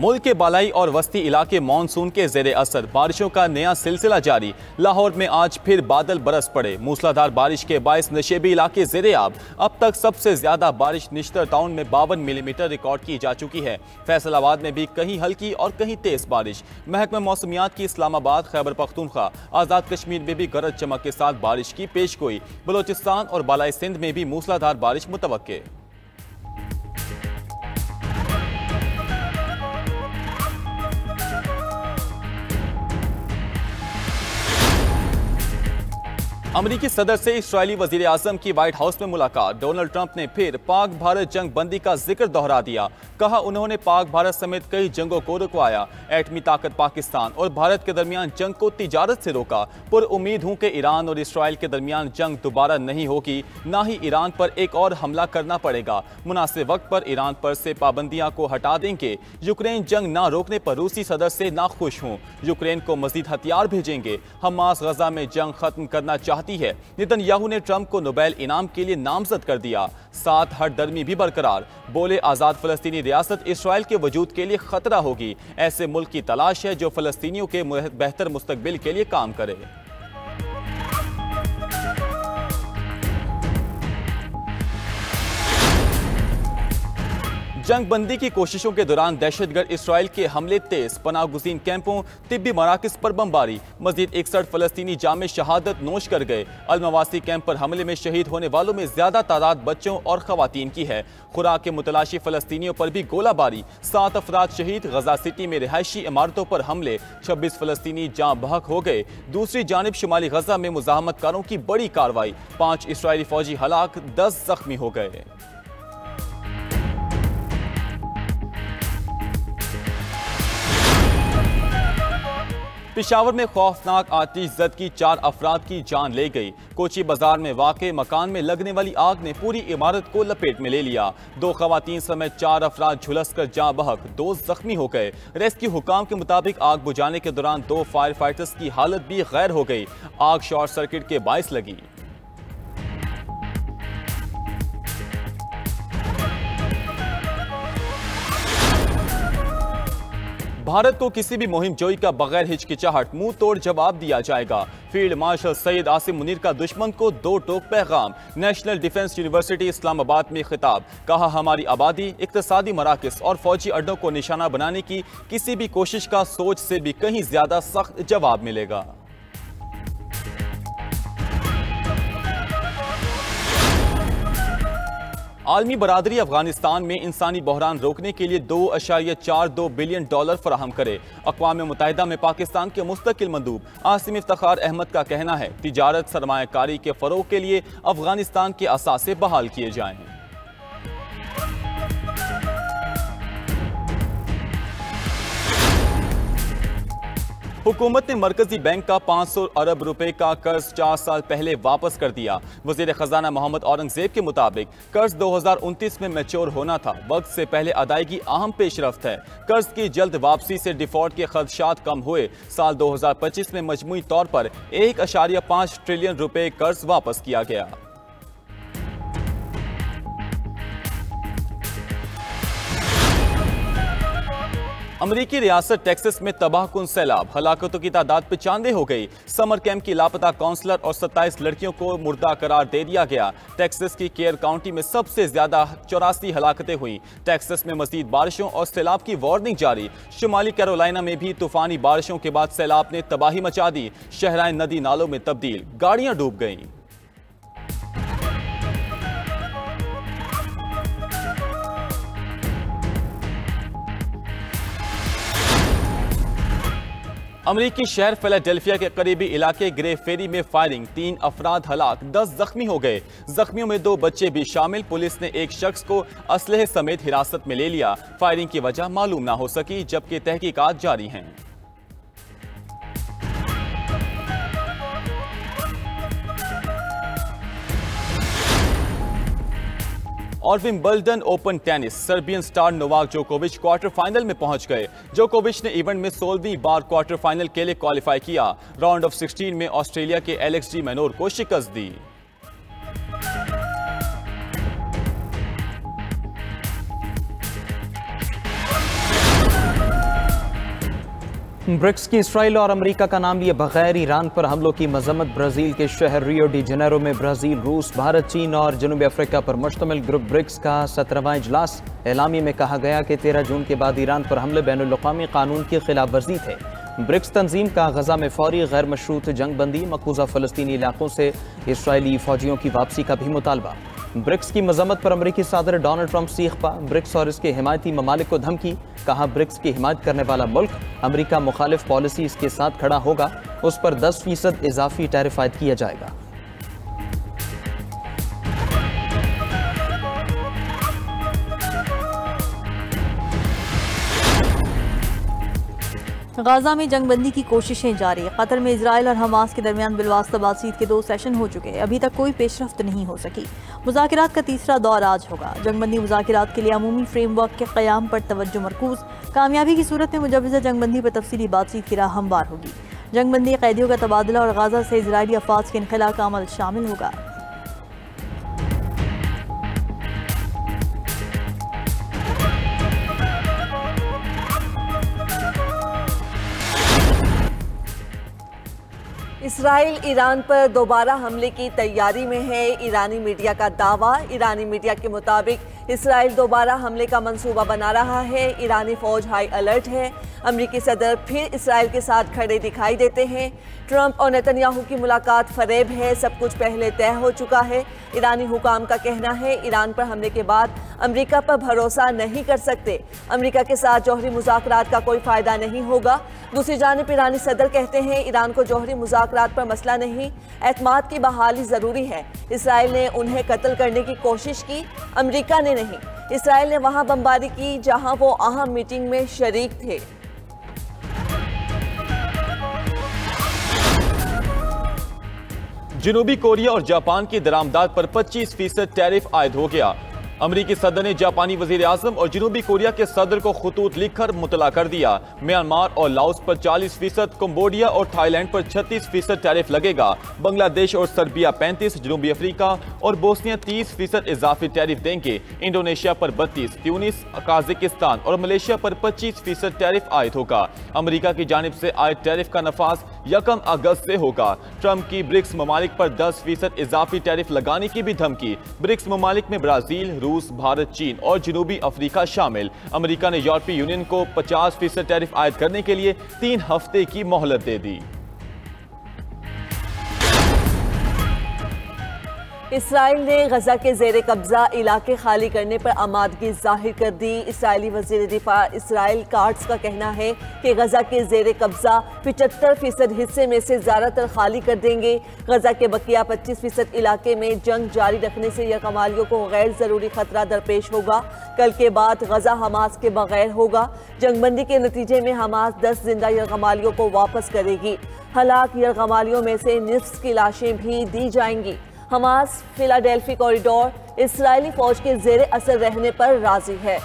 मुल्क के बालाई और वस्ती इलाके मानसून के ज़ेरे असर, बारिशों का नया सिलसिला जारी। लाहौर में आज फिर बादल बरस पड़े। मूसलाधार बारिश के बायस नशेबी इलाके ज़ेरे आब। अब तक सबसे ज्यादा बारिश निश्तर टाउन में 52 मिलीमीटर रिकॉर्ड की जा चुकी है। फैसलाबाद में भी कहीं हल्की और कहीं तेज बारिश। महकमा मौसमियात की इस्लामाबाद, खैबर पख्तूनख्वा, आज़ाद कश्मीर में भी गरज चमक के साथ बारिश की पेशगोई। बलोचिस्तान और बालाई सिंध में भी मूसलाधार बारिश मुतवक्के। अमरीकी सदर से इस्राएली वजीर आजम की व्हाइट हाउस में मुलाकात। डोनाल्ड ट्रंप ने फिर पाक भारत जंग बंदी का जिक्र दोहरा दिया। कहा उन्होंने पाक भारत समेत कई जंगों को रुकवाया। एटमी ताकत पाकिस्तान और भारत के दरमियान जंग को तिजारत से रोका। पुर उम्मीद हूं कि ईरान और इसराइल के दरमियान जंग दोबारा नहीं होगी, ना ही ईरान पर एक और हमला करना पड़ेगा। मुनासिब वक्त पर ईरान पर से पाबंदियां को हटा देंगे। यूक्रेन जंग ना रोकने पर रूसी सदर से नाखुश हूं। यूक्रेन को मजीद हथियार भेजेंगे। हमास गजा में जंग खत्म करना चाहती है। नेतन्याहू ने ट्रंप को नोबेल इनाम के लिए नामजद कर दिया। साथ हरदर्मी भी बरकरार। बोले आजाद फलस्तीनी रियासत इसराइल के वजूद के लिए खतरा होगी। ऐसे मुल्क की तलाश है जो फलस्तीनियों के बेहतर मुस्तकबिल के लिए काम करे। जंग बंदी की कोशिशों के दौरान दहशतगर्द इसराइल के हमले तेज। पनाह गुज़ीन कैंपों, तिब्बी मराकज़ पर बमबारी। मजीद 61 फलस्तीनी जामे शहादत नोश कर गए। अलमवासी कैंप पर हमले में शहीद होने वालों में ज्यादा तादाद बच्चों और खवातीन की है। खुराक के मुतलाशी फलस्तीनियों पर भी गोलाबारी। 7 अफराद शहीद। गजा सिटी में रिहायशी इमारतों पर हमले। 26 फलस्तीनी जाँ बहक हो गए। दूसरी जानिब शुमाली गजा में मुजाहमतकारों की बड़ी कार्रवाई। 5 इसराइली फौजी हलाक, 10 जख्मी हो गए। पेशावर में खौफनाक आतिश ज़द 4 अफराद की जान ले गई। कोची बाजार में वाक़े मकान में लगने वाली आग ने पूरी इमारत को लपेट में ले लिया। 2 खवातीन समेत 4 अफराद झुलसकर जाँ बहक, 2 जख्मी हो गए। रेस्क्यू हुकाम के मुताबिक आग बुझाने के दौरान 2 फायर फाइटर्स की हालत भी गैर हो गई। आग शॉर्ट सर्किट के बायस लगी। भारत को किसी भी मुहिम जोई का बगैर हिचकिचाहट मुंह तोड़ जवाब दिया जाएगा। फील्ड मार्शल सैयद आसिम मुनीर का दुश्मन को 2 टोक पैगाम। नेशनल डिफेंस यूनिवर्सिटी इस्लामाबाद में खिताब। कहा हमारी आबादी, इक्तसादी मराकज़ और फौजी अड्डों को निशाना बनाने की किसी भी कोशिश का सोच से भी कहीं ज्यादा सख्त जवाब मिलेगा। आलमी बरादरी अफगानिस्तान में इंसानी बहरान रोकने के लिए $2.42 बिलियन फराहम करे। अक़वाम मुत्तहिदा में पाकिस्तान के मुस्तकिल मंदूब आसिम इफ्तिखार अहमद का कहना है तिजारत सरमायाकारी के फ़रोग़ के लिए अफगानिस्तान के असासे बहाल किए जाएं। हुकूमत ने मरकजी बैंक का 500 अरब रुपए का कर्ज 4 साल पहले वापस कर दिया। वजीर खजाना मोहम्मद औरंगजेब के मुताबिक कर्ज 2029 में मैच्योर होना था। वक्त से पहले अदायगी अहम पेशरफ्त है। कर्ज की जल्द वापसी से डिफॉल्ट के खदशात कम हुए। साल 2025 में मजमूई तौर पर 1.5 ट्रिलियन रुपए कर्ज वापस किया गया। अमरीकी रियासत टेक्सास में तबाहकुन सैलाब, हलाकतों की तादाद 95 हो गई। समर कैंप की लापता काउंसलर और 27 लड़कियों को मुर्दा करार दे दिया गया। टेक्सास की केयर काउंटी में सबसे ज्यादा 84 हलाकतें हुई। टेक्सास में मजीद बारिशों और सैलाब की वार्निंग जारी। शुमाली कैरोलिना में भी तूफानी बारिशों के बाद सैलाब ने तबाही मचा दी। शहराएं नदी नालों में तब्दील, गाड़ियां डूब गईं। अमरीकी शहर फिलाडेल्फिया के करीबी इलाके ग्रे फेरी में फायरिंग, 3 अफराद हलाक, 10 जख्मी हो गए। जख्मियों में 2 बच्चे भी शामिल। पुलिस ने एक शख्स को असलहे समेत हिरासत में ले लिया। फायरिंग की वजह मालूम ना हो सकी, जबकि तहकीकात जारी हैं। और Wimbledon open tennis, Serbian star Novak जोकोविच क्वार्टर फाइनल में पहुंच गए। जोकोविच ने इवेंट में 16वीं बार क्वार्टर फाइनल के लिए क्वालिफाई किया। राउंड ऑफ 16 में ऑस्ट्रेलिया के एलेक्स डी मैनोर को शिकस्त दी। ब्रिक्स की इसराइल और अमेरिका का नाम लिए बगैर ईरान पर हमलों की मजम्मत। ब्राज़ील के शहर रियो डी जेनेरो में ब्राज़ील, रूस, भारत, चीन और जनूबी अफ्रीका पर मुश्तमिल ग्रुप ब्रिक्स का 17वां इजलास। एलामी में कहा गया कि 13 जून के बाद ईरान पर हमले बैनुल-अक़वामी कानून की खिलाफ वर्जी थे। ब्रिक्स तंजीम का गजा में फौरी गैर मशरूत जंग बंदी, मकबूजा फ़लस्तीनी इलाकों से इसराइली फ़ौजियों की वापसी का भी मुतालबा। ब्रिक्स की मजम्मत पर अमेरिकी सदर डोनाल्ड ट्रंप सीख पा। ब्रिक्स और इसके हिमायती ममालिक को धमकी, कहा ब्रिक्स की हिमायत करने वाला मुल्क अमेरिका मुखालिफ पॉलिसी इसके साथ खड़ा होगा, उस पर 10% इजाफी टैरिफ आयद किया जाएगा। गाजा में जंगबंदी की कोशिशें जारी। कतर में इजराइल और हमास के दरमियान बिलवास्ता बातचीत के 2 सेशन हो चुके हैं, अभी तक कोई पेशरफ्त नहीं हो सकी। मुज़ाकरात का तीसरा दौर आज होगा। जंगबंदी मुज़ाकरात के लिए अमूमी फ्रेमवर्क के क़याम पर तवज्जो मरकूज। कामयाबी की सूरत में मुजव्वज़ा जंगबंदी पर तफसीली बातचीत की राह हमवार होगी। जंगबंदी, कैदियों का तबादला और गाजा से इजरायली अफवाज के इनखला का अमल शामिल होगा। इसराइल ईरान पर दोबारा हमले की तैयारी में है, ईरानी मीडिया का दावा। ईरानी मीडिया के मुताबिक इसराइल दोबारा हमले का मंसूबा बना रहा है। ईरानी फौज हाई अलर्ट है। अमरीकी सदर फिर इसराइल के साथ खड़े दिखाई देते हैं। ट्रंप और नेतन्याहू की मुलाकात फरेब है, सब कुछ पहले तय हो चुका है। ईरानी हुकाम का कहना है ईरान पर हमले के बाद अमरीका पर भरोसा नहीं कर सकते। अमरीका के साथ जौहरी मुज़ाकरात का कोई फ़ायदा नहीं होगा। दूसरी जानिब ईरानी सदर कहते हैं ईरान को जौहरी मुज़ाकरात पर मसला नहीं, एतमाद की बहाली ज़रूरी है। इसराइल ने उन्हें कत्ल करने की कोशिश की, अमरीका ने नहीं। इसराइल ने वहाँ बमबारी की जहाँ वो अहम मीटिंग में शरीक थे। जनूबी कोरिया और जापान की दरामदात पर 25% टैरिफ आयद हो गया। अमरीकी सदर ने जापानी वजीर आजम और जनूबी कोरिया के सदर को खतूत लिखकर मुतला कर दिया। म्यांमार और लाओस पर 40%, कंबोडिया और थाईलैंड पर 36% टैरिफ लगेगा। बांग्लादेश और सर्बिया 35%, जनूबी अफ्रीका और बोस्निया 30% इजाफी टैरिफ देंगे। इंडोनेशिया पर 32%, ट्यूनिस, काजाकिस्तान और मलेशिया पर 25% टैरिफ आयद होगा। अमरीका की जानिब से आयद टैरिफ का नफाज 1 अगस्त से होगा। ट्रंप की ब्रिक्स ममालिक पर 10% इजाफी टैरिफ लगाने की भी धमकी। ब्रिक्स ममालिक में ब्राजील, रूस, भारत, चीन और जनूबी अफ्रीका शामिल। अमेरिका ने यूरोपीय यूनियन को 50% टैरिफ आयद करने के लिए 3 हफ्ते की मोहलत दे दी। इसराइल ने गजा के जेर कब्जा इलाके खाली करने पर आमादगी जाहिर कर दी। इसराइली वजीर दिफा इसराइल काट्स का कहना है कि गजा के जेर कब्जा 75% हिस्से में से ज़्यादातर खाली कर देंगे। गजा के बकिया 25% इलाके में जंग जारी रखने से यरगमालियों को गैर ज़रूरी खतरा दरपेश होगा। कल के बाद गजा हमास के बगैर होगा। जंगबंदी के नतीजे में हमास 10 जिंदा यरगमालियों को वापस करेगी। हलाक यरगमालियों में से निस्फ की लाशें भी दी जाएंगी। हमास फिलाडेल्फी कॉरिडोर इसराइली फौज के जेर असर रहने पर राजी है।